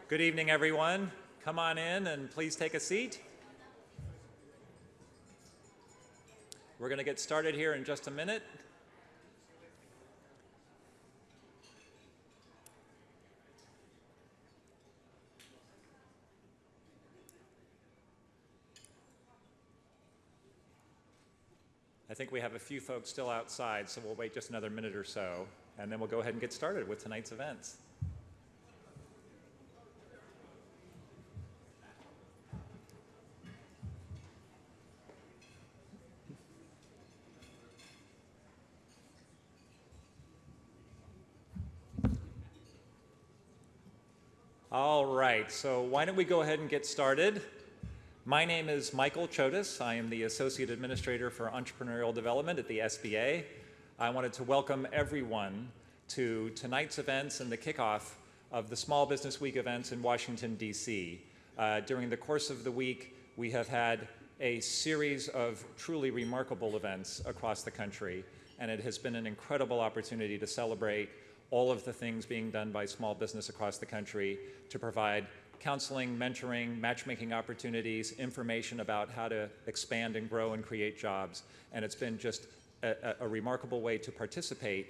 Good evening, everyone. Come on in and please take a seat. We're going to get started here in just a minute. I think we have a few folks still outside, so we'll wait just another minute or so, and then we'll go ahead and get started with tonight's events. All right, so why don't we go ahead and get started? My name is Michael Chotis. I am the Associate Administrator for Entrepreneurial Development at the SBA. I wanted to welcome everyone to tonight's events and the kickoff of the Small Business Week events in Washington, D.C. During the course of the week, we have had a series of truly remarkable events across the country, and it has been an incredible opportunity to celebrate all of the things being done by small business across the country to provide counseling, mentoring, matchmaking opportunities, information about how to expand and grow and create jobs. And it's been just a remarkable way to participate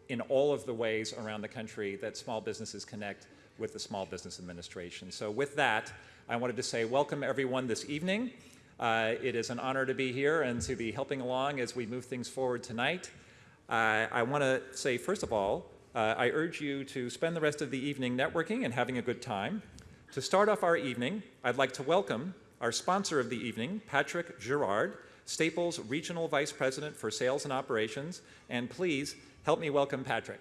in all of the ways around the country that small businesses connect with the Small Business Administration. So with that, I wanted to say welcome everyone this evening. It is an honor to be here and to be helping along as we move things forward tonight. I want to say, first of all, I urge you to spend the rest of the evening networking and having a good time. To start off our evening, I'd like to welcome our sponsor of the evening, Patrick Gerard, Staples Regional Vice President for Sales and Operations, and please help me welcome Patrick.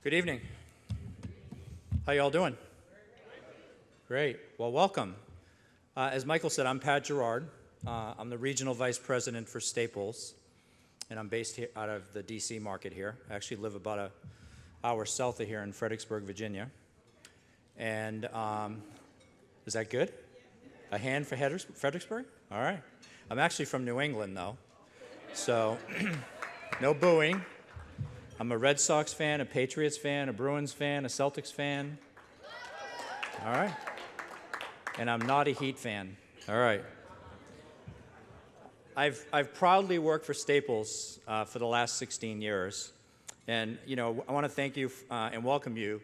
Good evening. How y'all doing? Great. Well, welcome. As Michael said, I'm Pat Gerard. I'm the Regional Vice President for Staples, and I'm based here out of the D.C. market here. I actually live about an hour south of here in Fredericksburg, Virginia. And is that good? A hand for Fredericksburg? All right. I'm actually from New England, though, so no booing. I'm a Red Sox fan, a Patriots fan, a Bruins fan, a Celtics fan. All right. And I'm not a Heat fan. All right. I've proudly worked for Staples for the last 16 years. And, you know, I want to thank you and welcome you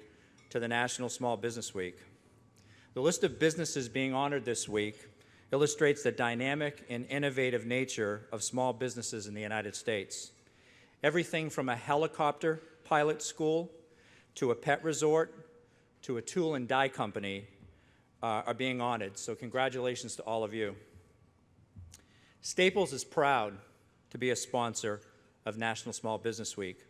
to the National Small Business Week. The list of businesses being honored this week illustrates the dynamic and innovative nature of small businesses in the United States. Everything from a helicopter pilot school to a pet resort to a tool and die company are being honored. So congratulations to all of you. Staples is proud to be a sponsor of National Small Business Week.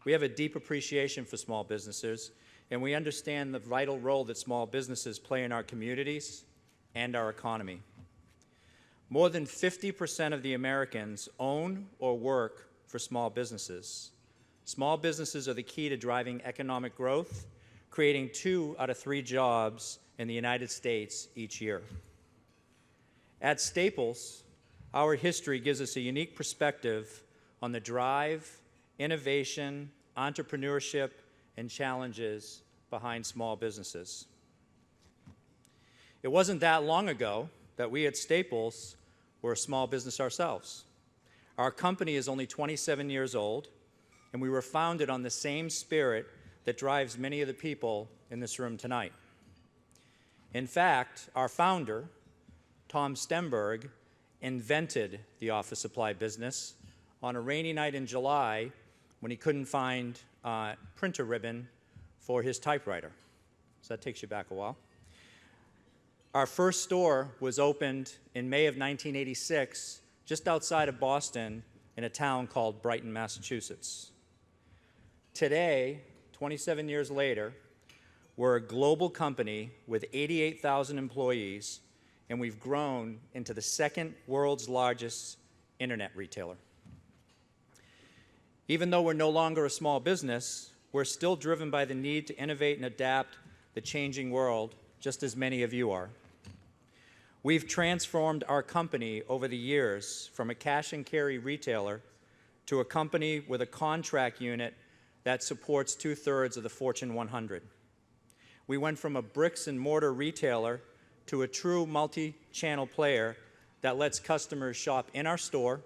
We have a deep appreciation for small businesses, and we understand the vital role that small businesses play in our communities and our economy. More than 50% of the Americans own or work for small businesses. Small businesses are the key to driving economic growth, creating 2 out of 3 jobs in the United States each year. At Staples, our history gives us a unique perspective on the drive, innovation, entrepreneurship, and challenges behind small businesses. It wasn't that long ago that we at Staples were a small business ourselves. Our company is only 27 years old, and we were founded on the same spirit that drives many of the people in this room tonight. In fact, our founder, Tom Stemberg, invented the office supply business on a rainy night in July when he couldn't find printer ribbon for his typewriter. So that takes you back a while. Our first store was opened in May of 1986, just outside of Boston, in a town called Brighton, Massachusetts. Today, 27 years later, we're a global company with 88,000 employees, and we've grown into the 2nd world's largest internet retailer. Even though we're no longer a small business, we're still driven by the need to innovate and adapt the changing world, just as many of you are. We've transformed our company over the years from a cash and carry retailer to a company with a contract unit that supports 2/3 of the Fortune 100. We went from a bricks and mortar retailer to a true multi-channel player that lets customers shop in our store,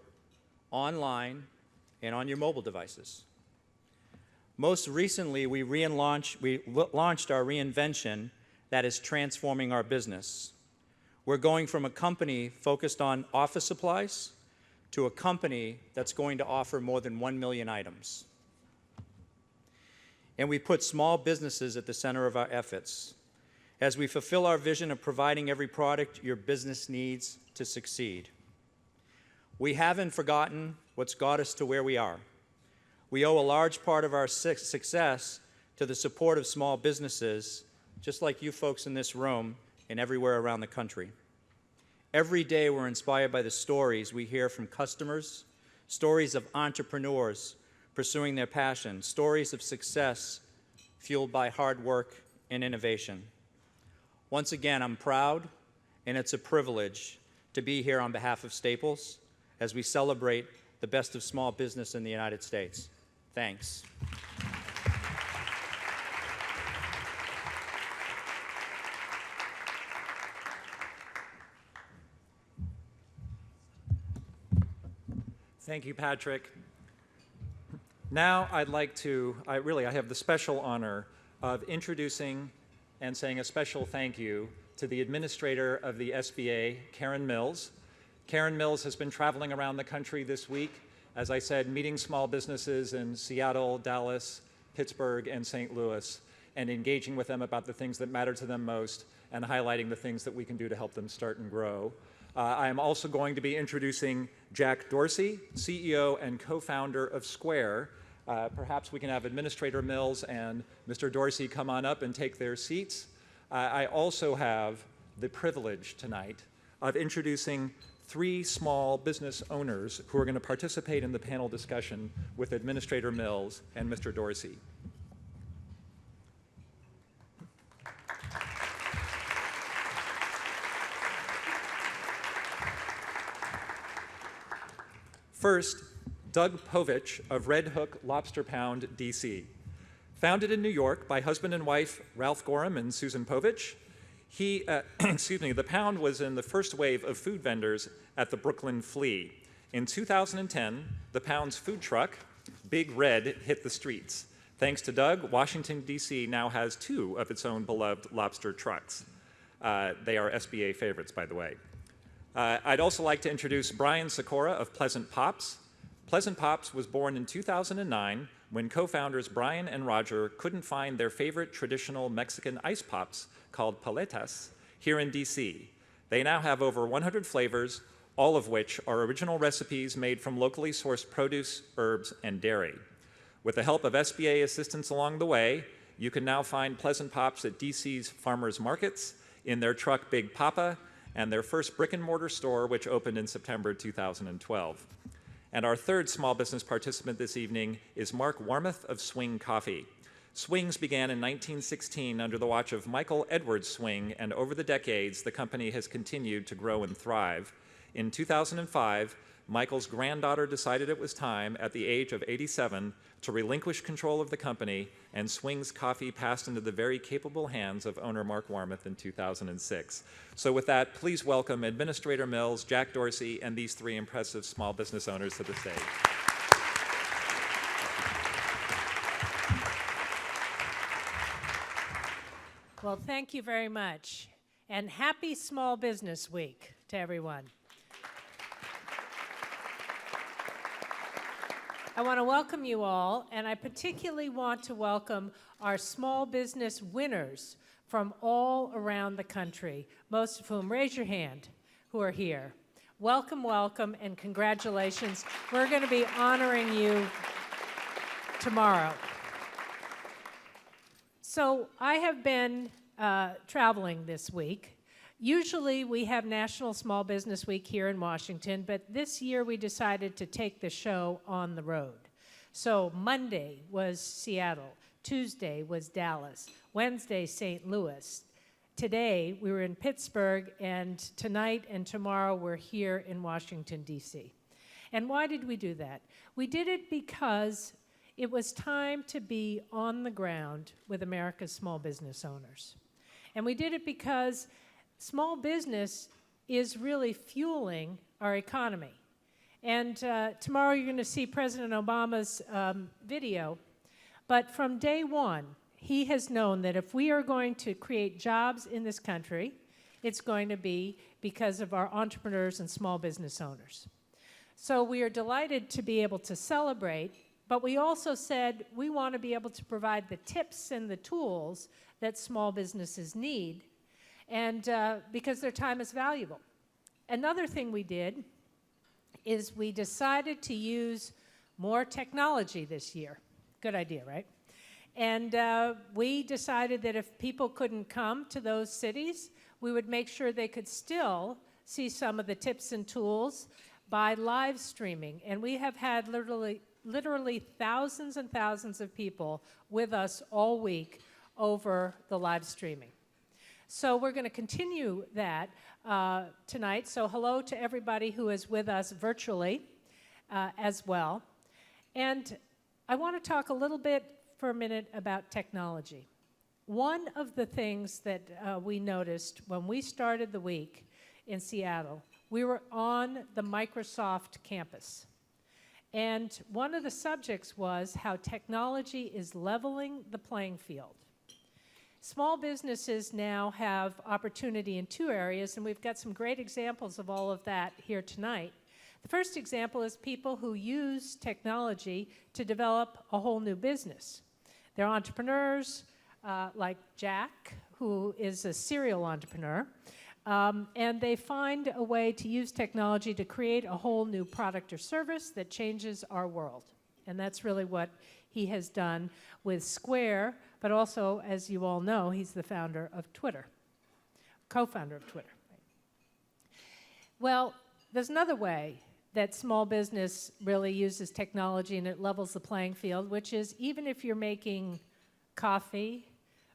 online, and on your mobile devices. Most recently, we launched our reinvention that is transforming our business. We're going from a company focused on office supplies to a company that's going to offer more than 1 million items. And we put small businesses at the center of our efforts as we fulfill our vision of providing every product your business needs to succeed. We haven't forgotten what's got us to where we are. We owe a large part of our success to the support of small businesses, just like you folks in this room and everywhere around the country. Every day we're inspired by the stories we hear from customers, stories of entrepreneurs pursuing their passion, stories of success fueled by hard work and innovation. Once again, I'm proud, and it's a privilege to be here on behalf of Staples as we celebrate the best of small business in the United States. Thanks. Thank you, Patrick. Now I'd like to, I have the special honor of introducing and saying a special thank you to the administrator of the SBA, Karen Mills. Karen Mills has been traveling around the country this week, as I said, meeting small businesses in Seattle, Dallas, Pittsburgh, and St. Louis, and engaging with them about the things that matter to them most and highlighting the things that we can do to help them start and grow. I am also going to be introducing Jack Dorsey, CEO and co-founder of Square. Perhaps we can have Administrator Mills and Mr. Dorsey come on up and take their seats. I also have the privilege tonight of introducing 3 small business owners who are going to participate in the panel discussion with Administrator Mills and Mr. Dorsey. First, Doug Povich of Red Hook Lobster Pound, DC. Founded in New York by husband and wife Ralph Gorham and Susan Povich, the Pound was in the first wave of food vendors at the Brooklyn Flea. In 2010, the Pound's food truck, Big Red, hit the streets. Thanks to Doug, Washington, D.C. now has 2 of its own beloved lobster trucks. They are SBA favorites, by the way. I'd also like to introduce Brian Sikora of Pleasant Pops. Pleasant Pops was born in 2009 when co-founders Brian and Roger couldn't find their favorite traditional Mexican ice pops called paletas here in DC. They now have over 100 flavors, all of which are original recipes made from locally sourced produce, herbs, and dairy. With the help of SBA assistance along the way, you can now find Pleasant Pops at DC's farmers markets, in their truck Big Papa, and their first brick-and-mortar store, which opened in September 2012. And our third small business participant this evening is Mark Warmuth of Swing Coffee. Swings began in 1916 under the watch of Michael Edwards Swing, and over the decades, the company has continued to grow and thrive. In 2005, Michael's granddaughter decided it was time, at the age of 87, to relinquish control of the company, and Swings Coffee passed into the very capable hands of owner Mark Warmuth in 2006. So with that, please welcome Administrator Mills, Jack Dorsey, and these 3 impressive small business owners to the stage. Well, thank you very much, and happy Small Business Week to everyone. I want to welcome you all, and I particularly want to welcome our small business winners from all around the country, most of whom, raise your hand, who are here. Welcome, welcome, and congratulations. We're going to be honoring you tomorrow. So I have been traveling this week. Usually we have National Small Business Week here in Washington, but this year we decided to take the show on the road. So Monday was Seattle, Tuesday was Dallas, Wednesday St. Louis, Today, we were in Pittsburgh, and tonight and tomorrow we're here in Washington, D.C. And why did we do that? We did it because it was time to be on the ground with America's small business owners. And we did it because small business is really fueling our economy. And tomorrow you're going to see President Obama's video. But from day one, he has known that if we are going to create jobs in this country, it's going to be because of our entrepreneurs and small business owners. So we are delighted to be able to celebrate, but we also said we want to be able to provide the tips and the tools that small businesses need, and because their time is valuable. Another thing we did is we decided to use more technology this year. Good idea, right? And we decided that if people couldn't come to those cities, we would make sure they could still see some of the tips and tools by live streaming. And we have had literally thousands and thousands of people with us all week over the live streaming. So we're going to continue that tonight. So hello to everybody who is with us virtually as well. And I want to talk a little bit for a minute about technology. One of the things that we noticed when we started the week in Seattle, we were on the Microsoft campus. And one of the subjects was how technology is leveling the playing field. Small businesses now have opportunity in two areas, and we've got some great examples of all of that here tonight. The first example is people who use technology to develop a whole new business. They're entrepreneurs like Jack, who is a serial entrepreneur, and they find a way to use technology to create a whole new product or service that changes our world. And that's really what he has done with Square, but also, as you all know, he's the founder of Twitter, co-founder of Twitter. Right? Well, there's another way that small business really uses technology and it levels the playing field, which is even if you're making coffee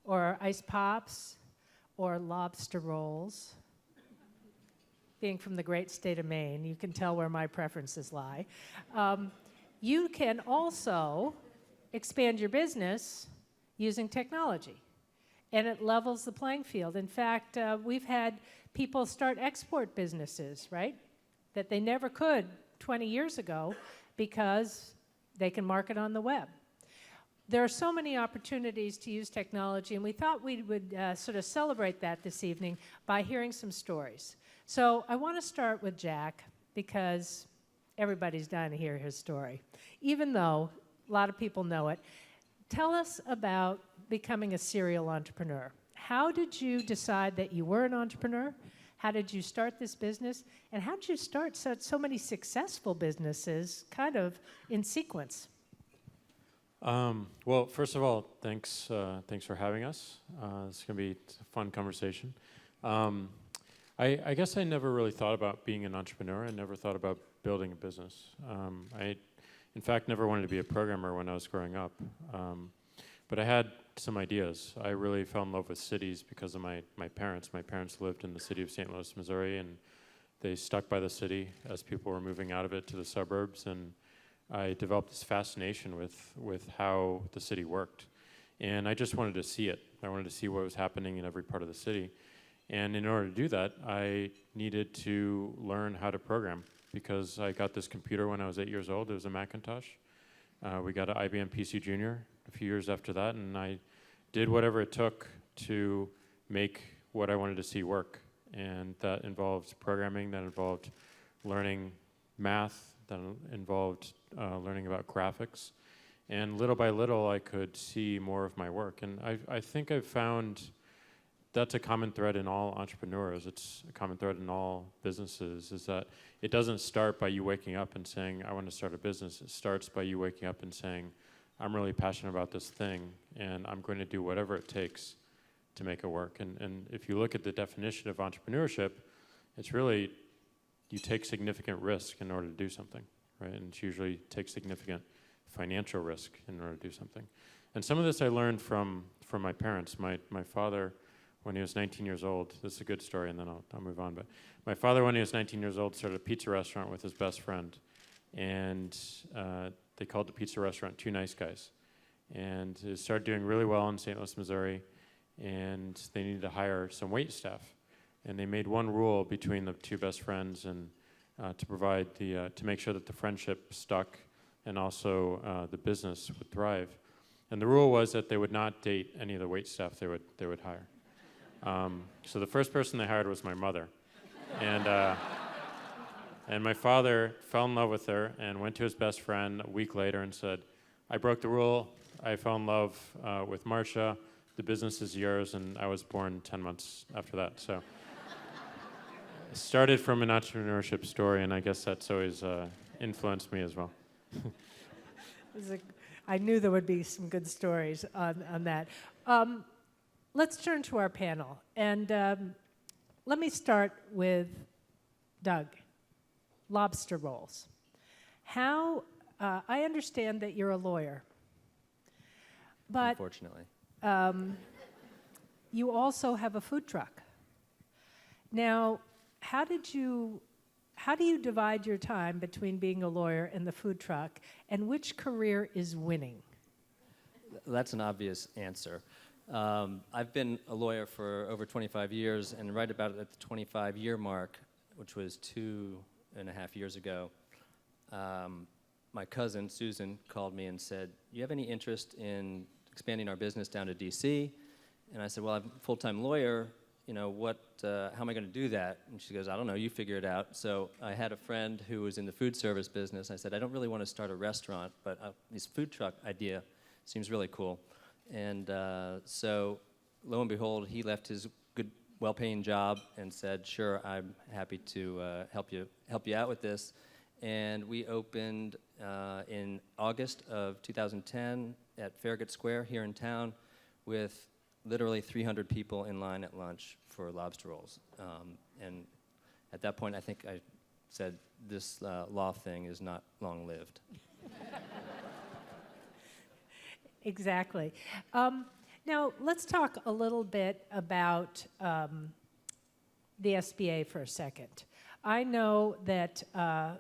or ice pops or lobster rolls, being from the great state of Maine, you can tell where my preferences lie. You can also expand your business using technology, and it levels the playing field. In fact, we've had people start export businesses, right, that they never could 20 years ago because they can market on the web. There are so many opportunities to use technology, and we thought we would sort of celebrate that this evening by hearing some stories. So I want to start with Jack because everybody's dying to hear his story, even though a lot of people know it. Tell us about becoming a serial entrepreneur. How did you decide that you were an entrepreneur? How did you start this business? And how did you start so many successful businesses kind of in sequence? Well, first of all, thanks for having us. It's going to be a fun conversation. I guess I never really thought about being an entrepreneur. I never thought about building a business. I, in fact, never wanted to be a programmer when I was growing up. But I had some ideas. I really fell in love with cities because of my parents. My parents lived in the city of St. Louis, Missouri, and they stuck by the city as people were moving out of it to the suburbs. And I developed this fascination with how the city worked. And I just wanted to see it. I wanted to see what was happening in every part of the city. And in order to do that, I needed to learn how to program because I got this computer when I was 8 years old. It was a Macintosh. We got an IBM PC Junior a few years after that, and I did whatever it took to make what I wanted to see work. And that involved programming, that involved learning math, that involved learning about graphics. And little by little, I could see more of my work. And I think I've found that's a common thread in all entrepreneurs. It's a common thread in all businesses, is that it doesn't start by you waking up and saying, I want to start a business. It starts by you waking up and saying, I'm really passionate about this thing, and I'm going to do whatever it takes to make it work. And if you look at the definition of entrepreneurship, it's really you take significant risk in order to do something, right? And it's usually take significant financial risk in order to do something. And some of this I learned from my parents. My father, when he was 19 years old, this is a good story, and then I'll move on. But my father, when he was 19 years old, started a pizza restaurant with his best friend, and they called the pizza restaurant Two Nice Guys. And it started doing really well in St. Louis, Missouri, and they needed to hire some wait staff. And they made one rule between the two best friends, and to provide to make sure that the friendship stuck, and also the business would thrive. And the rule was that they would not date any of the wait staff they would hire. So the first person they hired was my mother, and my father fell in love with her and went to his best friend a week later and said, "I broke the rule. I fell in love with Marcia. The business is yours," and I was born 10 months after that. So it started from an entrepreneurship story, and I guess that's always influenced me as well. I knew there would be some good stories on that. Let's turn to our panel. And let me start with Doug. Lobster rolls. How, I understand that you're a lawyer, but Unfortunately. You also have a food truck. Now, how do you divide your time between being a lawyer and the food truck, and which career is winning? That's an obvious answer. I've been a lawyer for over 25 years, and right about at the 25-year mark, which was 2.5 years ago, my cousin, Susan, called me and said, "You have any interest in expanding our business down to D.C.?" And I said, "Well, I'm a full-time lawyer. You know, how am I going to do that?" And she goes, "I don't know, you figure it out." So I had a friend who was in the food service business. I said, "I don't really want to start a restaurant, but this food truck idea seems really cool." And so lo and behold, he left his good, well-paying job and said, "Sure, I'm happy to help you out with this." And we opened in August of 2010 at Farragut Square here in town with literally 300 people in line at lunch for lobster rolls. And at that point, I think I said, this law thing is not long-lived. Exactly. Now, let's talk a little bit about the SBA for a second. I know that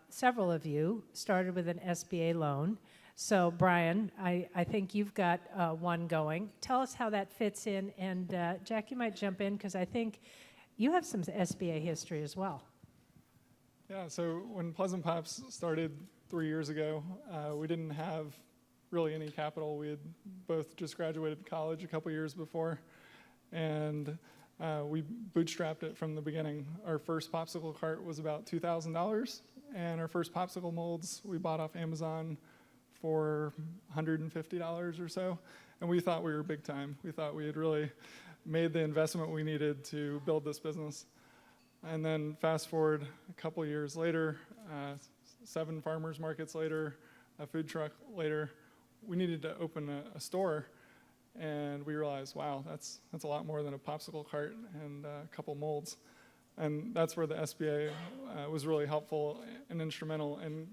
several of you started with an SBA loan. So, Brian, I think you've got one going. Tell us how that fits in. And, Jack, you might jump in, because I think you have some SBA history as well. Yeah, so when Pleasant Pops started 3 years ago, we didn't have really any capital. We had both just graduated college a couple years before, and we bootstrapped it from the beginning. Our first popsicle cart was about $2,000, and our first popsicle molds we bought off Amazon for $150 or so, and we thought we were big time. We thought we had really made the investment we needed to build this business. And then fast forward a couple years later, 7 farmers markets later, a food truck later, we needed to open a store, and we realized, wow, that's a lot more than a popsicle cart and a couple molds. And that's where the SBA was really helpful and instrumental in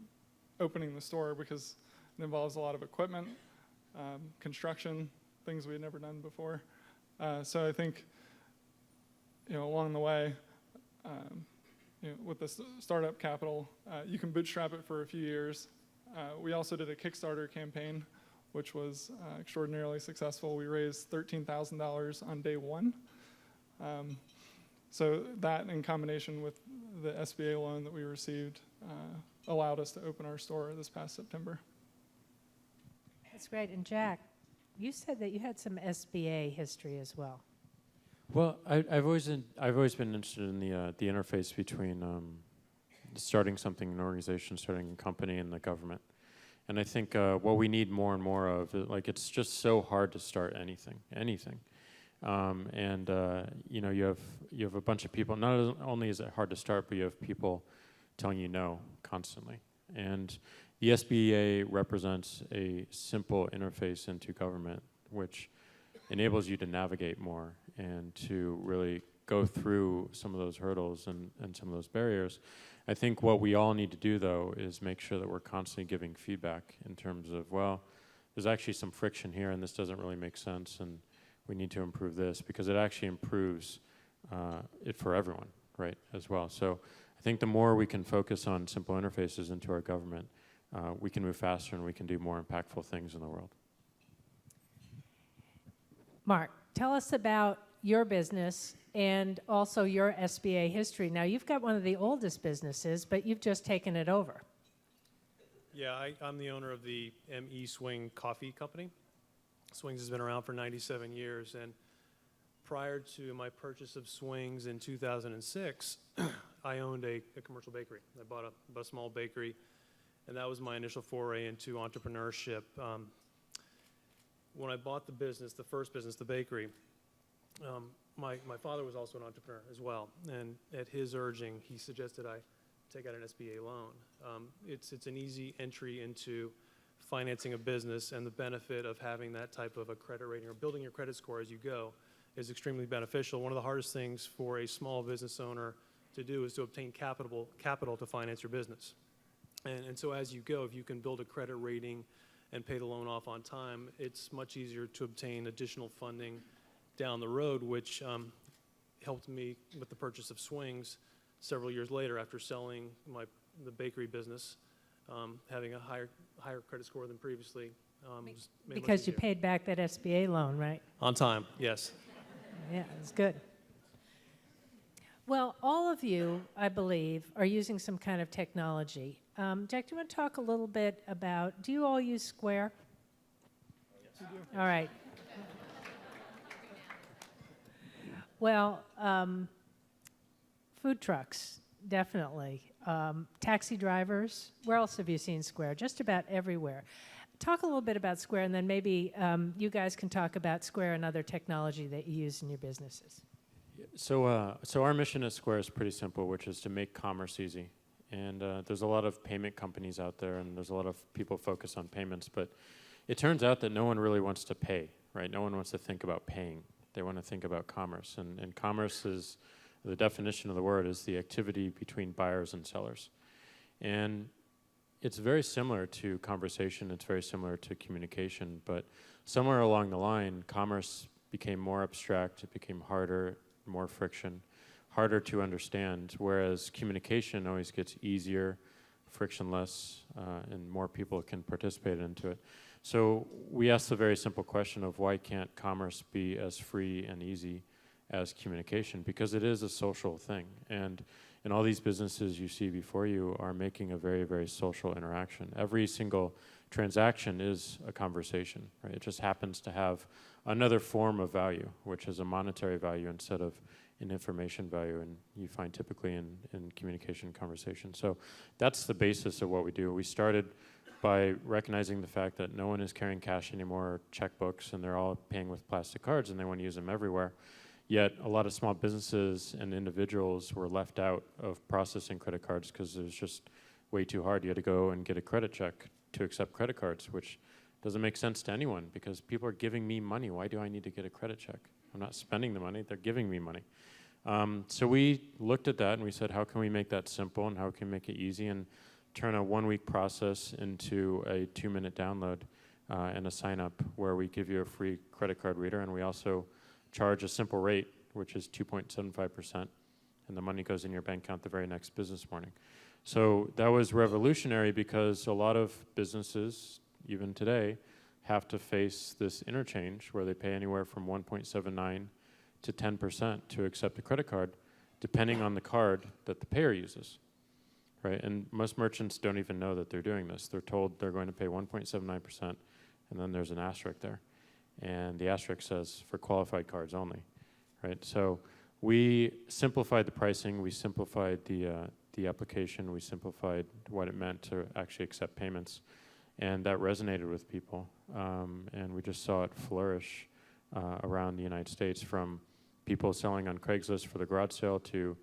opening the store, because it involves a lot of equipment, construction, things we had never done before. So I think, along the way, with the startup capital, you can bootstrap it for a few years. We also did a Kickstarter campaign, which was extraordinarily successful. We raised $13,000 on day one. So that, in combination with the SBA loan that we received, allowed us to open our store this past September. That's great. And Jack, you said that you had some SBA history as well. Well, I've always been interested in the interface between starting something, an organization, starting a company, and the government. And I think what we need more and more of, it's just so hard to start anything. You have a bunch of people. Not only is it hard to start, but you have people telling you no constantly. And the SBA represents a simple interface into government, which enables you to navigate more and to really go through some of those hurdles and some of those barriers. I think what we all need to do, though, is make sure that we're constantly giving feedback in terms of, well, there's actually some friction here and this doesn't really make sense, and we need to improve this, because it actually improves it for everyone, right, as well. So I think the more we can focus on simple interfaces into our government, we can move faster and we can do more impactful things in the world. Mark, tell us about your business and also your SBA history. Now, you've got one of the oldest businesses, but you've just taken it over. Yeah, I'm the owner of the M.E. Swing Coffee Company. Swings has been around for 97 years, and prior to my purchase of Swings in 2006, I owned a commercial bakery. I bought a small bakery, and that was my initial foray into entrepreneurship. When I bought the business, the first business, the bakery, my father was also an entrepreneur as well, and at his urging, he suggested I take out an SBA loan. It's an easy entry into financing a business, and the benefit of having that type of a credit rating or building your credit score as you go is extremely beneficial. One of the hardest things for a small business owner to do is to obtain capital to finance your business. And so as you go, if you can build a credit rating and pay the loan off on time, it's much easier to obtain additional funding down the road, which helped me with the purchase of Swings several years later after selling the bakery business, having a higher credit score than previously. Because you paid back that SBA loan, right? On time, yes. Yeah, it's good. Well, all of you, I believe, are using some kind of technology. Jack, do you want to talk a little bit about, do you all use Square? Yes, we do. All right. Well, food trucks, definitely. Taxi drivers, where else have you seen Square? Just about everywhere. Talk a little bit about Square, and then maybe you guys can talk about Square and other technology that you use in your businesses. So our mission at Square is pretty simple, which is to make commerce easy. And there's a lot of payment companies out there, and there's a lot of people focused on payments, but it turns out that no one really wants to pay, right? No one wants to think about paying. They want to think about commerce. And commerce is, the definition of the word is the activity between buyers and sellers. And it's very similar to conversation, it's very similar to communication, but somewhere along the line, commerce became more abstract, it became harder, more friction, harder to understand, whereas communication always gets easier, frictionless, and more people can participate into it. So we asked the very simple question of why can't commerce be as free and easy as communication? Because it is a social thing. And all these businesses you see before you are making a very, very social interaction. Every single transaction is a conversation, right? It just happens to have another form of value, which is a monetary value instead of an information value, and you find typically in communication conversation. So that's the basis of what we do. We started by recognizing the fact that no one is carrying cash anymore, or checkbooks, and they're all paying with plastic cards, and they want to use them everywhere. Yet a lot of small businesses and individuals were left out of processing credit cards because it was just way too hard. You had to go and get a credit check to accept credit cards, which doesn't make sense to anyone because people are giving me money. Why do I need to get a credit check? I'm not spending the money, they're giving me money. So we looked at that and we said, how can we make that simple and how can we make it easy and turn a 1-week process into a 2-minute download and a sign up where we give you a free credit card reader, and we also charge a simple rate, which is 2.75%, and the money goes in your bank account the very next business morning. So that was revolutionary because a lot of businesses, even today, have to face this interchange where they pay anywhere from 1.79 to 10% to accept a credit card, depending on the card that the payer uses, right? And most merchants don't even know that they're doing this. They're told they're going to pay 1.79%, and then there's an asterisk there. And the asterisk says for qualified cards only, right? So we simplified the pricing, we simplified the application, we simplified what it meant to actually accept payments, and that resonated with people. And we just saw it flourish around the United States, from people selling on Craigslist for the garage sale to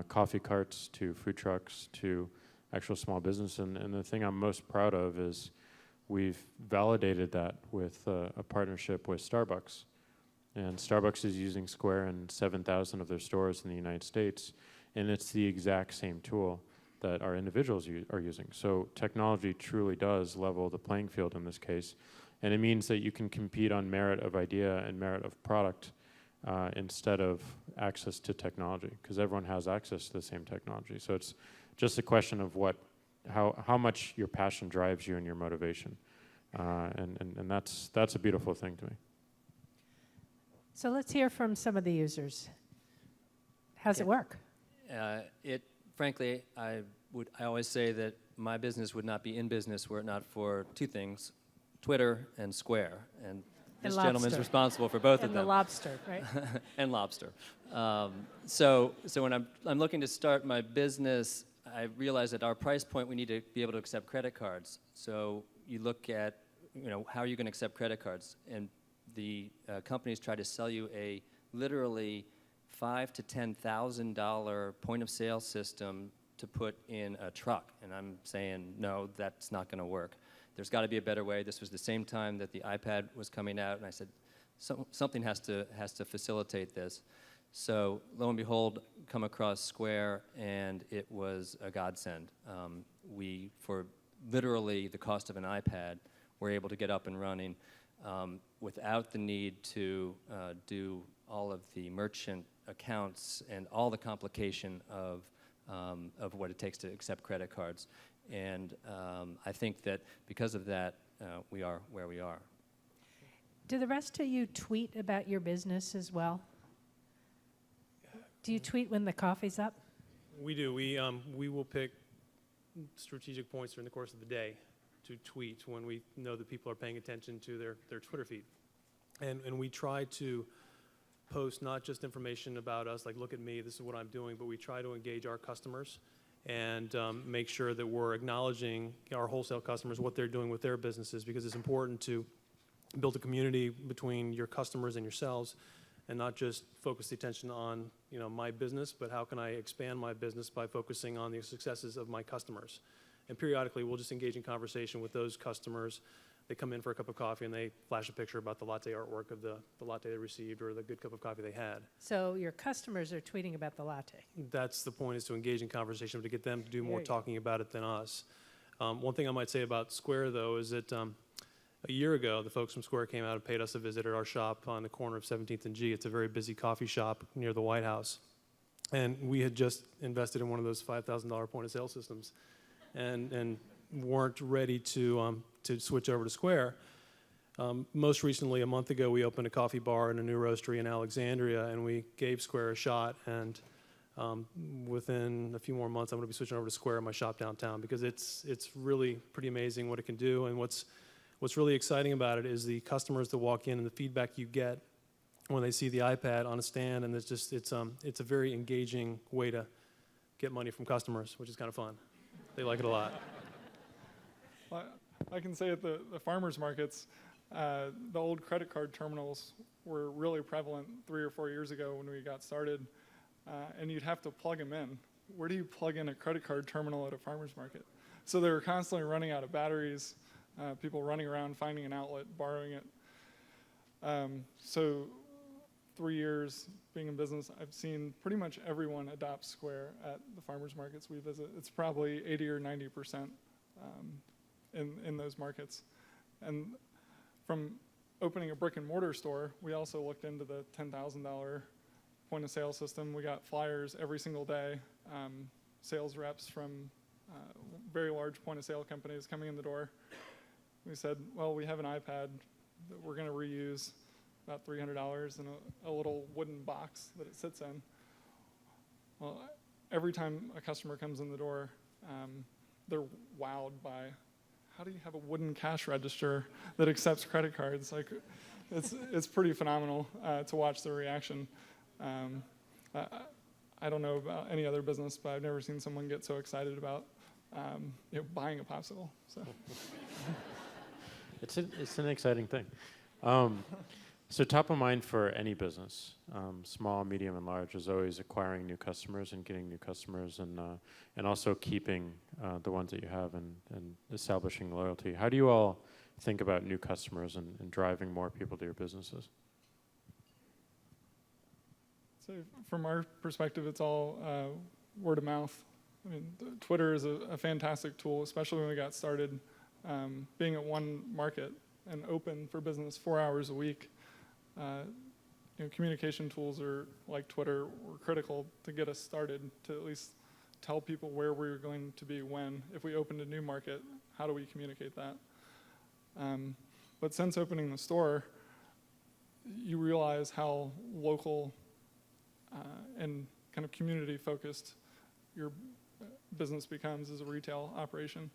coffee carts to food trucks to actual small business. And the thing I'm most proud of is we've validated that with a partnership with Starbucks. And Starbucks is using Square in 7,000 of their stores in the United States, and it's the exact same tool that our individuals are using. So technology truly does level the playing field in this case. And it means that you can compete on merit of idea and merit of product instead of access to technology, because everyone has access to the same technology. So it's just a question of how much your passion drives you and your motivation. And that's a beautiful thing to me. So let's hear from some of the users. How's it work? Frankly, I always say that my business would not be in business were it not for two things: Twitter and Square. And this gentleman's responsible for both of them. And the Lobster, right? And Lobster. So when I'm looking to start my business, I realize at our price point we need to be able to accept credit cards. So you look at, how are you going to accept credit cards? And the companies try to sell you a literally $5,000 to $10,000 point of sale system to put in a truck. And I'm saying, no, that's not going to work. There's got to be a better way. This was the same time that the iPad was coming out, and I said, something has to facilitate this. So lo and behold, come across Square, and it was a godsend. For literally the cost of an iPad, were able to get up and running without the need to do all of the merchant accounts and all the complication of what it takes to accept credit cards. And I think that because of that, we are where we are. Do the rest of you tweet about your business as well? Do you tweet when the coffee's up? We do. We will pick strategic points during the course of the day to tweet when we know that people are paying attention to their Twitter feed. And we try to post not just information about us, like, look at me, this is what I'm doing, but we try to engage our customers and make sure that we're acknowledging our wholesale customers, what they're doing with their businesses, because it's important to build a community between your customers and yourselves, and not just focus the attention on my business, but how can I expand my business by focusing on the successes of my customers. And periodically, we'll just engage in conversation with those customers. They come in for a cup of coffee and they flash a picture about the latte artwork of the latte they received or the good cup of coffee they had. So your customers are tweeting about the latte. That's the point, is to engage in conversation, to get them to do more talking about it than us. One thing I might say about Square, though, is that a year ago, the folks from Square came out and paid us a visit at our shop on the corner of 17th and G. It's a very busy coffee shop near the White House. And we had just invested in one of those $5,000 point-of-sale systems and weren't ready to switch over to Square. Most recently, a month ago, we opened a coffee bar and a new roastery in Alexandria, and we gave Square a shot. And within a few more months, I'm going to be switching over to Square in my shop downtown, because it's really pretty amazing what it can do. And what's really exciting about it is the customers that walk in and the feedback you get when they see the iPad on a stand, and it's a very engaging way to get money from customers, which is kind of fun. They like it a lot. Well, I can say at the farmers markets, the old credit card terminals were really prevalent 3 or 4 years ago when we got started, and you'd have to plug them in. Where do you plug in a credit card terminal at a farmers market? So they were constantly running out of batteries, people running around, finding an outlet, borrowing it. So 3 years being in business, I've seen pretty much everyone adopt Square at the farmers markets we visit. It's probably 80 or 90% in those markets. And from opening a brick and mortar store, we also looked into the $10,000 point of sale system. We got flyers every single day, sales reps from very large point of sale companies coming in the door. We said, well, we have an iPad that we're going to reuse, about $300 in a little wooden box that it sits in. Well, every time a customer comes in the door, they're wowed by, how do you have a wooden cash register that accepts credit cards? Like, it's pretty phenomenal to watch the reaction. I don't know about any other business, but I've never seen someone get so excited about buying a popsicle. So. It's an exciting thing. So top of mind for any business, small, medium, and large, is always acquiring new customers and getting new customers, and also keeping the ones that you have and establishing loyalty. How do you all think about new customers and driving more people to your businesses? So from our perspective, it's all word of mouth. I mean, Twitter is a fantastic tool, especially when we got started. Being at one market, and open for business 4 hours a week. Communication tools are like Twitter were critical to get us started, to at least tell people where we were going to be when. If we opened a new market, how do we communicate that? But since opening the store, you realize how local and kind of community-focused your business becomes as a retail operation.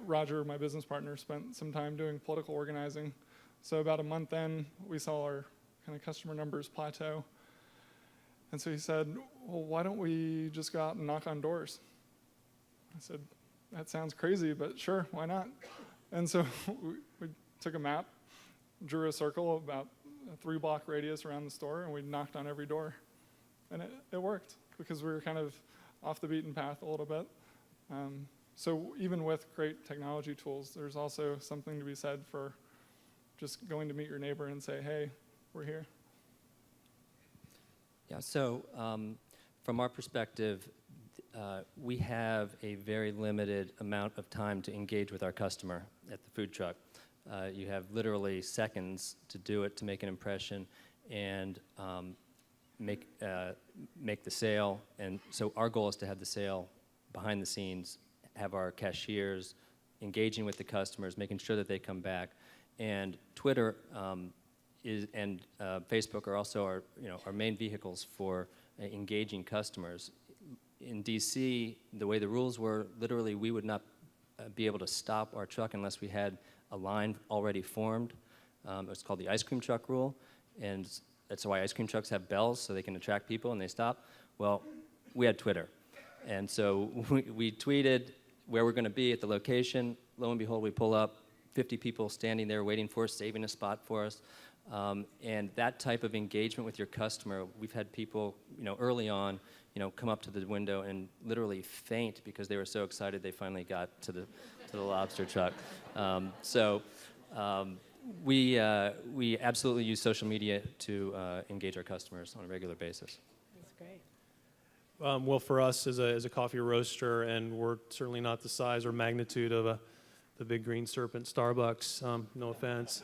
Roger, my business partner, spent some time doing political organizing. So about a month in, we saw our kind of customer numbers plateau. And so he said, well, why don't we just go out and knock on doors? I said, that sounds crazy, but sure, why not? And so we took a map, drew a circle about a 3-block radius around the store, and we knocked on every door. And it worked, because we were kind of off the beaten path a little bit. So even with great technology tools, there's also something to be said for just going to meet your neighbor and say, hey, we're here. Yeah, so from our perspective, we have a very limited amount of time to engage with our customer at the food truck. You have literally seconds to do it, to make an impression, and make the sale. And so our goal is to have the sale behind the scenes, have our cashiers engaging with the customers, making sure that they come back. And Twitter and Facebook are also our main vehicles for engaging customers. In DC, the way the rules were, literally we would not be able to stop our truck unless we had a line already formed. It's called the ice cream truck rule, and that's why ice cream trucks have bells, so they can attract people and they stop. Well, we had Twitter, and so we tweeted where we're going to be at the location. Lo and behold, we pull up, 50 people standing there waiting for us, saving a spot for us. And that type of engagement with your customer, we've had people, early on, come up to the window and literally faint because they were so excited they finally got to the Lobster truck. We absolutely use social media to engage our customers on a regular basis. That's great. Well, for us as a coffee roaster, and we're certainly not the size or magnitude of the big green serpent Starbucks, no offense.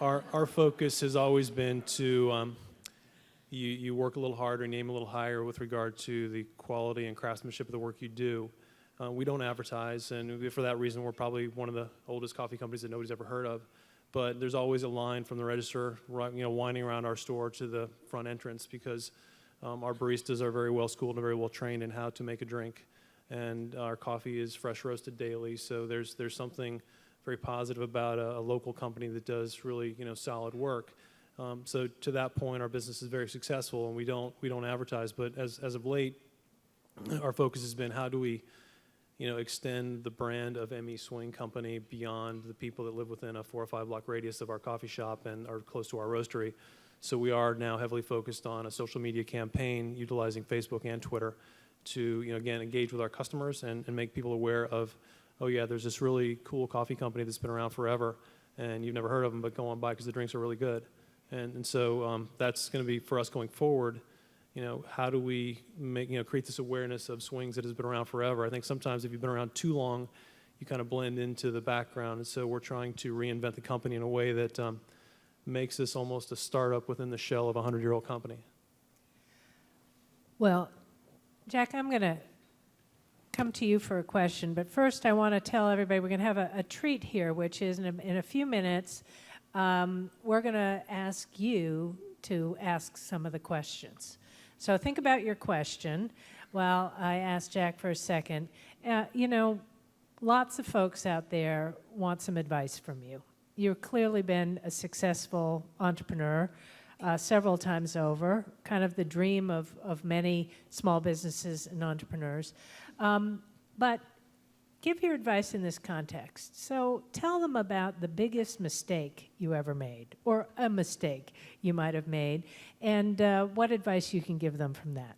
Our focus has always been to you work a little harder and aim a little higher with regard to the quality and craftsmanship of the work you do. We don't advertise, and for that reason, we're probably one of the oldest coffee companies that nobody's ever heard of. But there's always a line from the register, winding around our store to the front entrance, because our baristas are very well schooled and very well trained in how to make a drink, and our coffee is fresh roasted daily. So there's something very positive about a local company that does really solid work. So to that point, our business is very successful, and we don't advertise. But as of late, our focus has been how do we extend the brand of ME Swing Company beyond the people that live within a 4 or 5 block radius of our coffee shop and are close to our roastery. So we are now heavily focused on a social media campaign utilizing Facebook and Twitter to again engage with our customers and make people aware of, oh yeah, there's this really cool coffee company that's been around forever and you've never heard of them, but go on by because the drinks are really good. And so that's going to be, for us going forward, how do we make, create this awareness of swings that has been around forever? I think sometimes if you've been around too long, you kind of blend into the background. And so we're trying to reinvent the company in a way that makes this almost a startup within the shell of a 100-year-old company. Well, Jack, I'm going to come to you for a question, but first I want to tell everybody we're going to have a treat here, which is in a few minutes, we're going to ask you to ask some of the questions. So think about your question while I ask Jack for a second. Lots of folks out there want some advice from you. You've clearly been a successful entrepreneur several times over, kind of the dream of many small businesses and entrepreneurs. But give your advice in this context. So tell them about the biggest mistake you ever made, or a mistake you might have made, and what advice you can give them from that.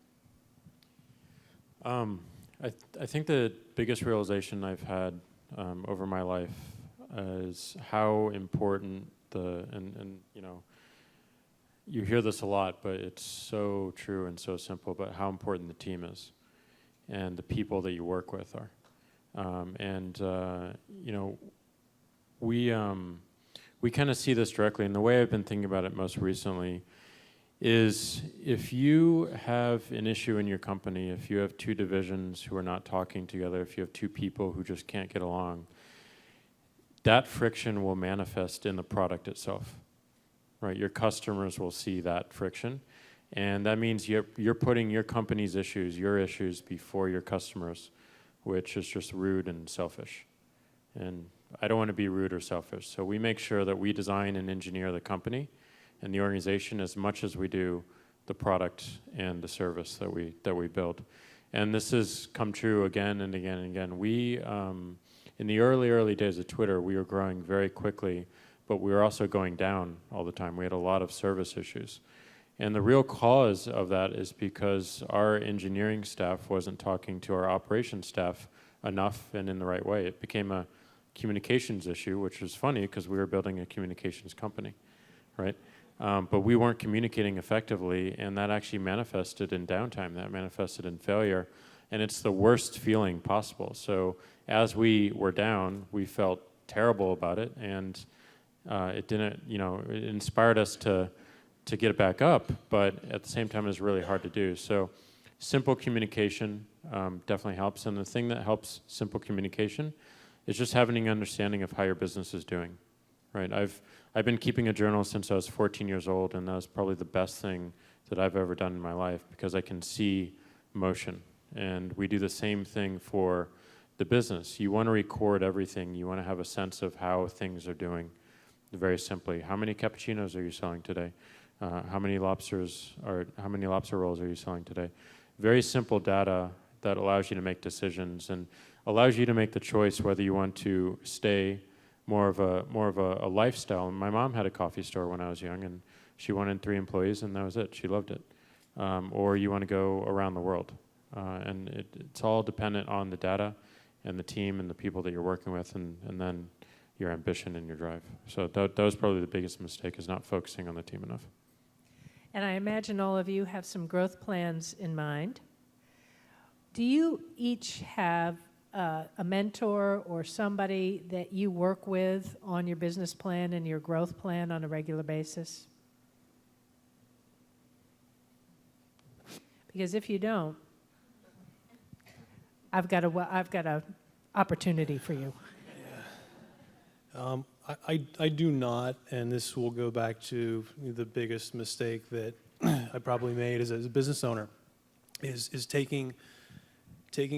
I think the biggest realization I've had over my life is how important you hear this a lot, but it's so true and so simple, but how important the team is and the people that you work with are. we kind of see this directly, and the way I've been thinking about it most recently is if you have an issue in your company, if you have two divisions who are not talking together, if you have two people who just can't get along, that friction will manifest in the product itself, right? Your customers will see that friction, and that means you're putting your company's issues, your issues, before your customers, which is just rude and selfish. And I don't want to be rude or selfish, so we make sure that we design and engineer the company and the organization as much as we do the product and the service that we build. And this has come true again and again and again. We, in the early days of Twitter, we were growing very quickly, but we were also going down all the time. We had a lot of service issues. And the real cause of that is because our engineering staff wasn't talking to our operations staff enough and in the right way. It became a communications issue, which was funny because we were building a communications company, right? But we weren't communicating effectively, and that actually manifested in downtime. That manifested in failure, and it's the worst feeling possible. So as we were down, we felt terrible about it, and it didn't, it inspired us to get it back up, but at the same time, it's really hard to do. So simple communication definitely helps, and the thing that helps simple communication is just having an understanding of how your business is doing, right? I've been keeping a journal since I was 14 years old, and that was probably the best thing that I've ever done in my life because I can see motion. And we do the same thing for the business. You want to record everything. You want to have a sense of how things are doing. Very simply, how many cappuccinos are you selling today? How many lobster rolls are you selling today? Very simple data that allows you to make decisions and allows you to make the choice whether you want to stay more of a lifestyle. My mom had a coffee store when I was young, and she wanted 3 employees, and that was it. She loved it. Or you want to go around the world. And it's all dependent on the data and the team and the people that you're working with, and then your ambition and your drive. So that was probably the biggest mistake, is not focusing on the team enough. And I imagine all of you have some growth plans in mind. Do you each have a mentor or somebody that you work with on your business plan and your growth plan on a regular basis? Because if you don't, I've got a opportunity for you. I do not, and this will go back to the biggest mistake that I probably made as a business owner, is taking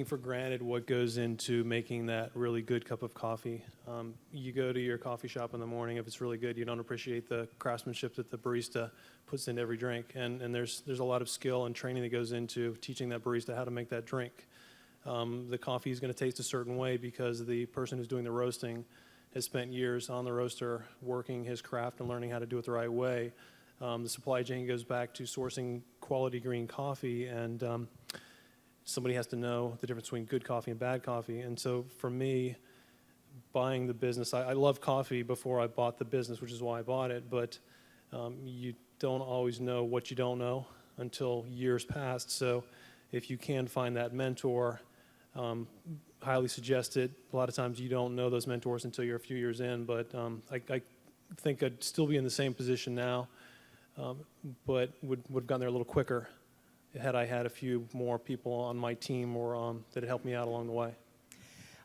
for granted what goes into making that really good cup of coffee. You go to your coffee shop in the morning, if it's really good, you don't appreciate the craftsmanship that the barista puts into every drink. And there's a lot of skill and training that goes into teaching that barista how to make that drink. The coffee is going to taste a certain way because the person who's doing the roasting has spent years on the roaster working his craft and learning how to do it the right way. The supply chain goes back to sourcing quality green coffee, and somebody has to know the difference between good coffee and bad coffee. And so for me, buying the business, I loved coffee before I bought the business, which is why I bought it, but you don't always know what you don't know until years pass. So if you can find that mentor, highly suggest it. A lot of times you don't know those mentors until you're a few years in, but I think I'd still be in the same position now, but would have gotten there a little quicker had I had a few more people on my team or that had helped me out along the way.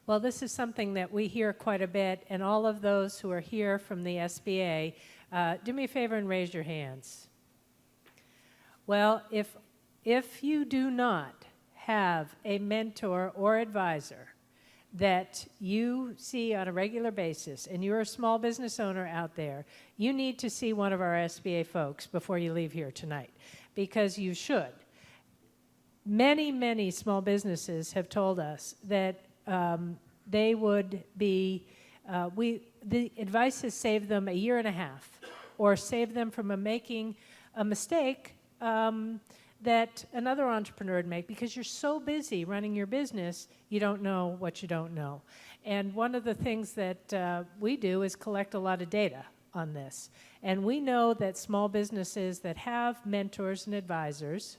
Well, this is something that we hear quite a bit, and all of those who are here from the SBA, do me a favor and raise your hands. Well, if you do not have a mentor or advisor that you see on a regular basis, and you're a small business owner out there, you need to see one of our SBA folks before you leave here tonight, because you should. Many, many small businesses have told us that they would be, the advice has saved them a year and a half, or saved them from making a mistake that another entrepreneur would make, because you're so busy running your business, you don't know what you don't know. And one of the things that we do is collect a lot of data on this. And we know that small businesses that have mentors and advisors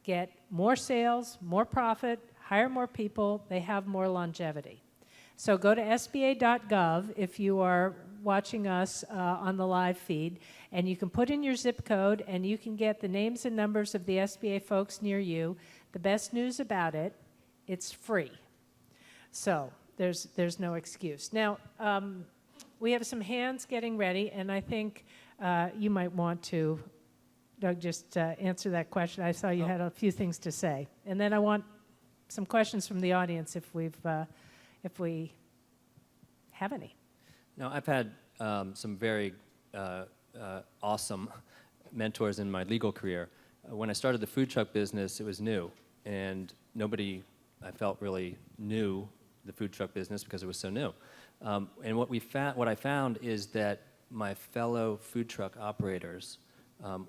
get more sales, more profit, hire more people, they have more longevity. So go to sba.gov if you are watching us on the live feed, and you can put in your zip code, and you can get the names and numbers of the SBA folks near you. The best news about it, it's free. So there's no excuse. Now, we have some hands getting ready, and I think you might want to, Doug, just answer that question. I saw you had a few things to say. And then I want some questions from the audience if we have any. Now, I've had some very awesome mentors in my legal career. When I started the food truck business, it was new, and nobody, I felt, really knew the food truck business because it was so new. And what I found is that my fellow food truck operators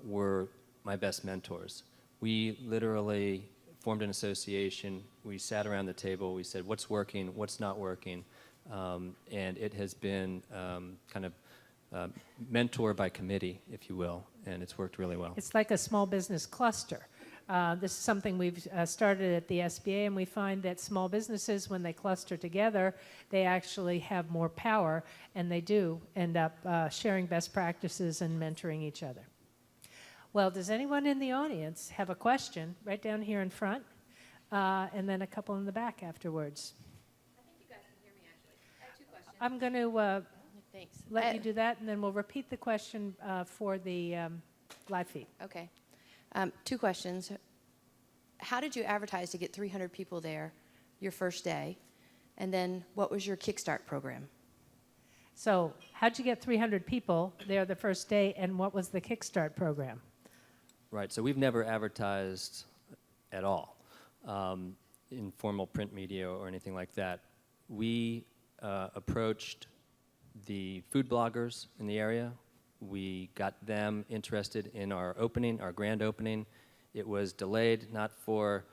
were my best mentors. We literally formed an association. We sat around the table. We said, what's working, what's not working? And it has been kind of mentor by committee, if you will, and it's worked really well. It's like a small business cluster. This is something we've started at the SBA, and we find that small businesses, when they cluster together, they actually have more power, and they do end up sharing best practices and mentoring each other. Well, does anyone in the audience have a question right down here in front, and then a couple in the back afterwards? I think you guys can hear me, actually. I have two questions. I'm going to Thanks. let you do that, and then we'll repeat the question for the live feed. Okay. Two questions. How did you advertise to get 300 people there your first day? And then what was your Kickstart program? So how'd you get 300 people there the first day, and what was the Kickstart program? Right, so we've never advertised at all in formal print media or anything like that. We approached the food bloggers in the area. We got them interested in our opening, our grand opening. It was delayed, not for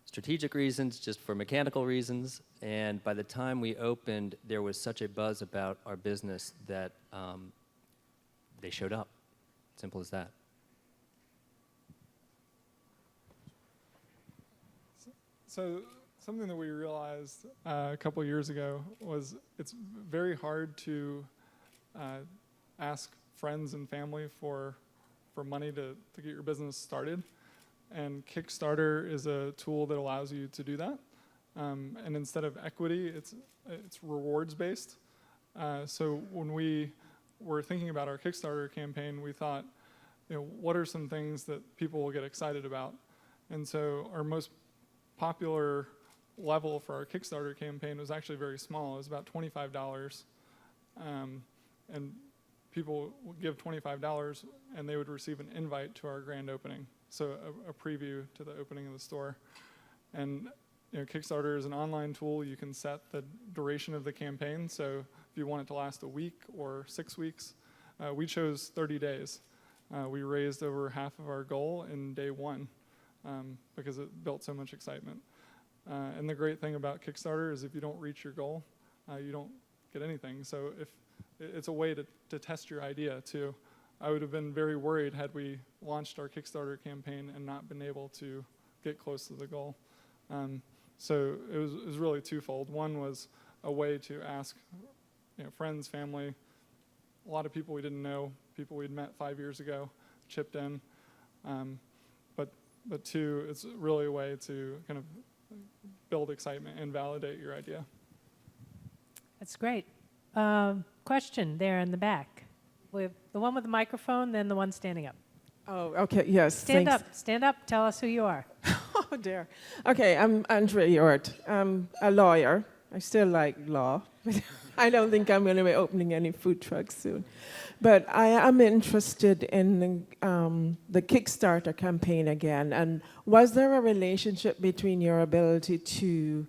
strategic reasons, just for mechanical reasons. And by the time we opened, there was such a buzz about our business that they showed up. Simple as that. So something that we realized a couple years ago was it's very hard to ask friends and family for money to get your business started. And Kickstarter is a tool that allows you to do that. And instead of equity, it's rewards based. So when we were thinking about our Kickstarter campaign, we thought, what are some things that people will get excited about? And so our most popular level for our Kickstarter campaign was actually very small. It was about $25. And people would give $25 and they would receive an invite to our grand opening. So a preview to the opening of the store. And Kickstarter is an online tool. You can set the duration of the campaign. So if you want it to last a week or 6 weeks, we chose 30 days. We raised over half of our goal in day one because it built so much excitement. And the great thing about Kickstarter is if you don't reach your goal, you don't get anything. So if it's a way to test your idea too. I would have been very worried had we launched our Kickstarter campaign and not been able to get close to the goal. So it was really twofold. One was a way to ask friends, family, a lot of people we didn't know, people we'd met 5 years ago, chipped in. But two, it's really a way to kind of build excitement and validate your idea. That's great. Question there in the back. We have the one with the microphone, then the one standing up. Oh, okay, yes. Stand thanks. up. Stand up. Tell us who you are. Oh, dear. Okay, I'm Andrea Gerard. I'm a lawyer. I still like law. I don't think I'm going to be opening any food trucks soon. But I am interested in the Kickstarter campaign again. And was there a relationship between your ability to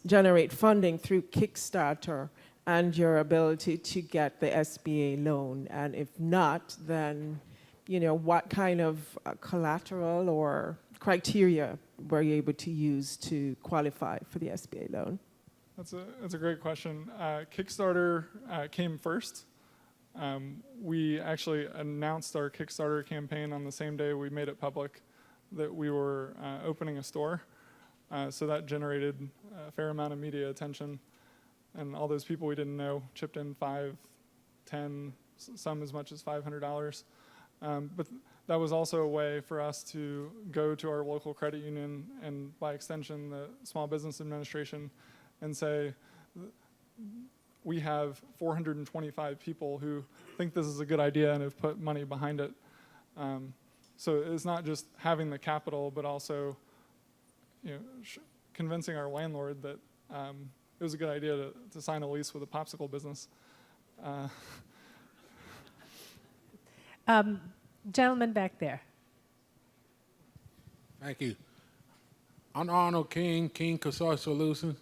generate funding through Kickstarter and your ability to get the SBA loan? And if not, then what kind of collateral or criteria were you able to use to qualify for the SBA loan? That's a great question. Kickstarter came first. We actually announced our Kickstarter campaign on the same day we made it public that we were opening a store. So that generated a fair amount of media attention. And all those people we didn't know chipped in 5, 10, some as much as $500. But that was also a way for us to go to our local credit union and, by extension, the Small Business Administration, and say, we have 425 people who think this is a good idea and have put money behind it. So it's not just having the capital, but also, convincing our landlord that it was a good idea to sign a lease with a popsicle business. Gentleman back there. Thank you. I'm Arnold King, King Consort Solutions.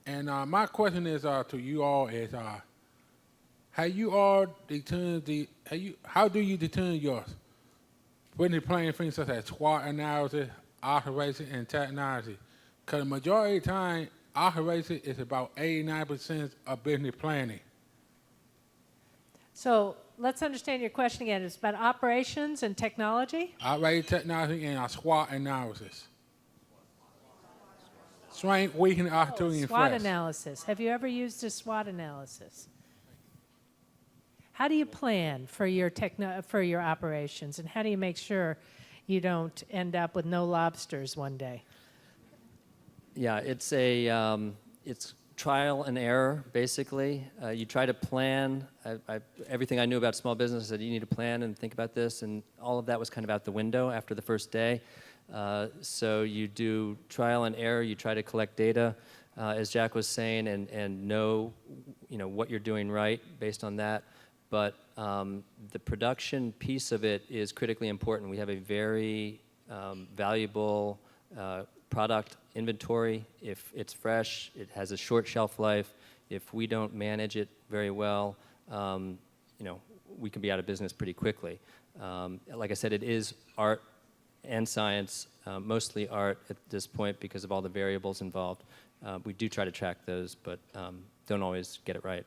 And my question is to you all is, how do you determine your business plan things such as SWOT analysis, operation, and technology? Because the majority of the time, operation is about 89% of business planning. So let's understand your question again. It's about operations and technology? Operation, technology, and SWOT analysis. Strength, weakness, opportunity, and SWOT threats. analysis. Have you ever used a SWOT analysis? How do you plan for your operations, and how do you make sure you don't end up with no lobsters one day? Yeah, it's it's trial and error, basically. You try to plan. Everything I knew about small business, I said you need to plan and think about this, and all of that was kind of out the window after the first day. So you do trial and error. You try to collect data, as Jack was saying, and know what you're doing right based on that. But the production piece of it is critically important. We have a very valuable product inventory. If it's fresh, it has a short shelf life. If we don't manage it very well, we can be out of business pretty quickly. Like I said, it is art and science, mostly art at this point because of all the variables involved. We do try to track those, but don't always get it right.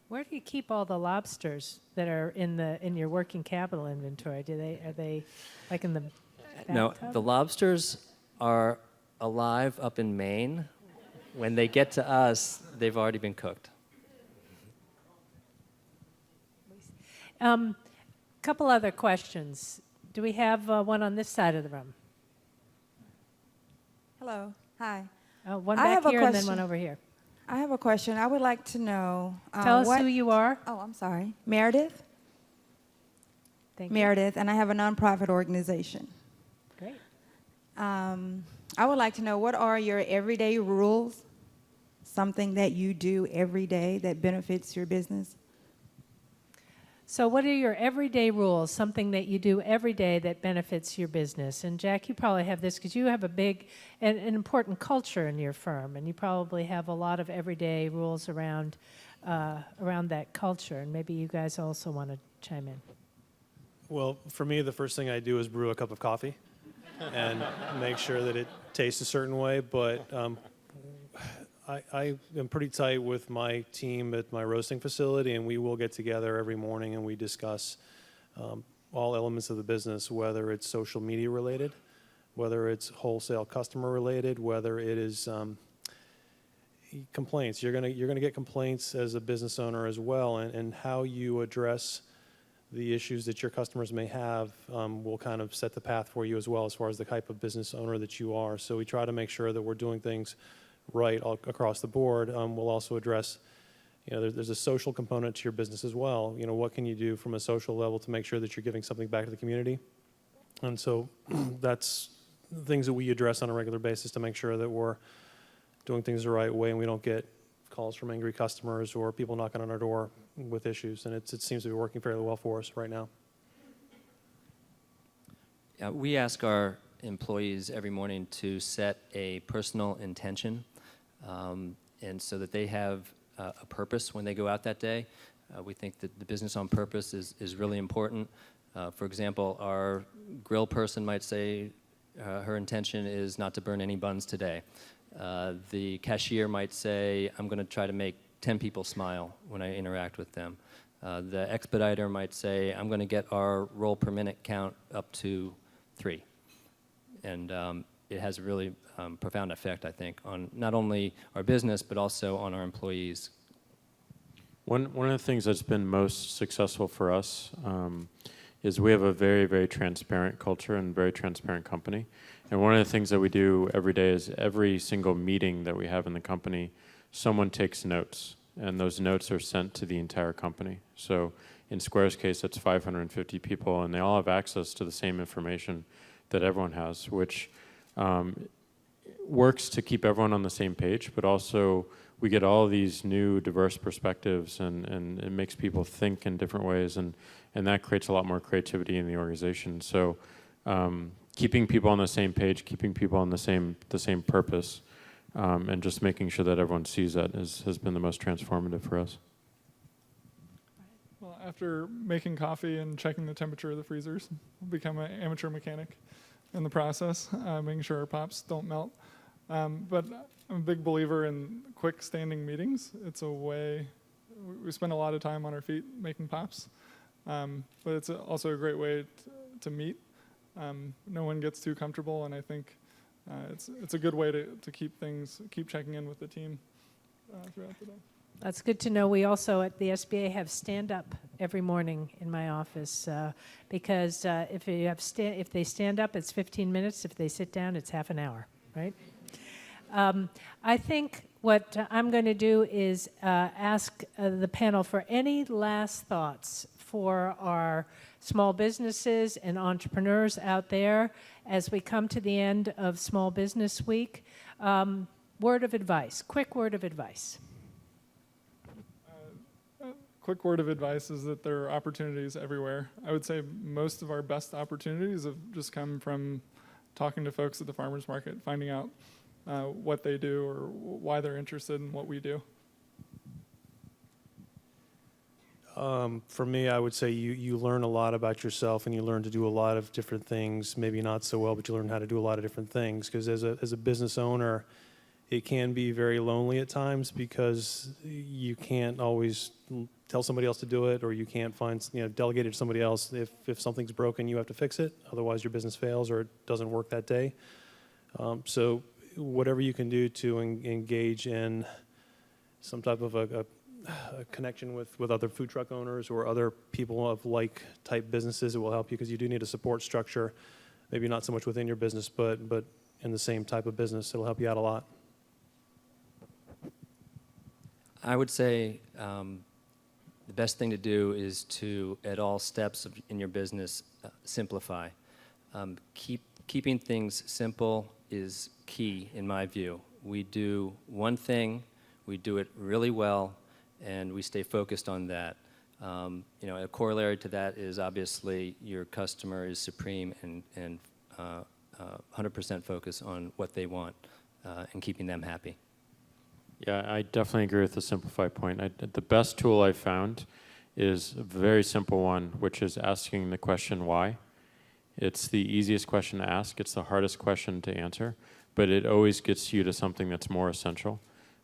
Where do you keep all the lobsters that are in your working capital inventory? Are they like in the bathtub? No, the lobsters are alive up in Maine. When they get to us, they've already been cooked. Couple other questions. Do we have one on this side of the room? Hello. Hi. One I back have a here and then question. one over here. I have a question. I would like to know. Tell us who you are. Oh, I'm sorry. Meredith. Thank you. Meredith, and I have a nonprofit organization. Great. I would like to know, what are your everyday rules? Something that you do every day that benefits your business? So what are your everyday rules, something that you do every day that benefits your business? And Jack, you probably have this because you have a big and an important culture in your firm, and you probably have a lot of everyday rules around that culture, and maybe you guys also want to chime in. Well, for me, the first thing I do is brew a cup of coffee and make sure that it tastes a certain way, but I am pretty tight with my team at my roasting facility, and we will get together every morning and we discuss all elements of the business, whether it's social media related, whether it's wholesale customer related, whether it is complaints. You're gonna get complaints as a business owner as well, and how you address the issues that your customers may have will kind of set the path for you as well as far as the type of business owner that you are. So we try to make sure that we're doing things right all across the board. We'll also address, there's a social component to your business as well. What can you do from a social level to make sure that you're giving something back to the community? And so that's things that we address on a regular basis to make sure that we're doing things the right way and we don't get calls from angry customers or people knocking on our door with issues. And it seems to be working fairly well for us right now. Yeah, we ask our employees every morning to set a personal intention, and so that they have a purpose when they go out that day. We think that the business on purpose is really important. For example, our grill person might say her intention is not to burn any buns today. The cashier might say, I'm going to try to make 10 people smile when I interact with them. The expediter might say, I'm going to get our roll per minute count up to 3. And it has a really profound effect, I think, on not only our business, but also on our employees' One of the things that's been most successful for us is we have a very, very transparent culture and very transparent company. And one of the things that we do every day is every single meeting that we have in the company, someone takes notes, and those notes are sent to the entire company. So in Square's case, that's 550 people, and they all have access to the same information that everyone has, which works to keep everyone on the same page, but also we get all these new diverse perspectives, and it makes people think in different ways, and that creates a lot more creativity in the organization. So keeping people on the same page, keeping people on the same purpose, and just making sure that everyone sees that has been the most transformative for us. Well, after making coffee and checking the temperature of the freezers, I've become an amateur mechanic in the process, making sure our pops don't melt. But I'm a big believer in quick standing meetings. It's a way, we spend a lot of time on our feet making pops, but it's also a great way to meet. No one gets too comfortable, and I think it's a good way to keep checking in with the team throughout the day. That's good to know. We also at the SBA have stand-up every morning in my office because if they stand up, it's 15 minutes. If they sit down, it's half an hour, right? I think what I'm going to do is ask the panel for any last thoughts for our small businesses and entrepreneurs out there as we come to the end of Small Business Week. Word of advice, quick word of advice. Quick word of advice is that there are opportunities everywhere. I would say most of our best opportunities have just come from talking to folks at the farmers market, finding out what they do or why they're interested in what we do. For me, I would say you learn a lot about yourself, and you learn to do a lot of different things, maybe not so well, but you learn how to do a lot of different things. Because as a business owner, it can be very lonely at times because you can't always tell somebody else to do it, or you can't delegate it to somebody else. If something's broken, you have to fix it. Otherwise, your business fails or it doesn't work that day. So whatever you can do to engage in some type of a connection with other food truck owners or other people of like type businesses, it will help you, because you do need a support structure, maybe not so much within your business, but in the same type of business. It'll help you out a lot. I would say the best thing to do is to, at all steps in your business, simplify. Keeping things simple is key, in my view. We do one thing, we do it really well, and we stay focused on that. A corollary to that is obviously your customer is supreme, and 100% focus on what they want and keeping them happy. Yeah, I definitely agree with the simplify point. The best tool I've found is a very simple one, which is asking the question why. It's the easiest question to ask. It's the hardest question to answer, but it always gets you to something that's more essential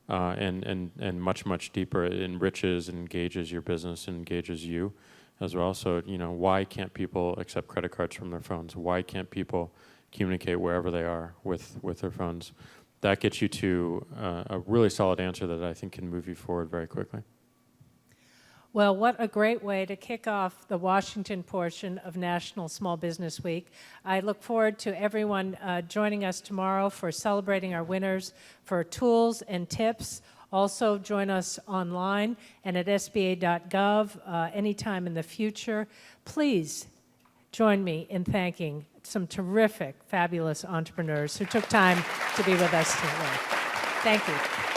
and much, much deeper. It enriches and engages your business and engages you as well. So, why can't people accept credit cards from their phones? Why can't people communicate wherever they are with their phones? That gets you to a really solid answer that I think can move you forward very quickly. Well, what a great way to kick off the Washington portion of National Small Business Week. I look forward to everyone joining us tomorrow for celebrating our winners, for tools and tips. Also, join us online and at sba.gov anytime in the future. Please join me in thanking some terrific, fabulous entrepreneurs who took time to be with us today. Thank you.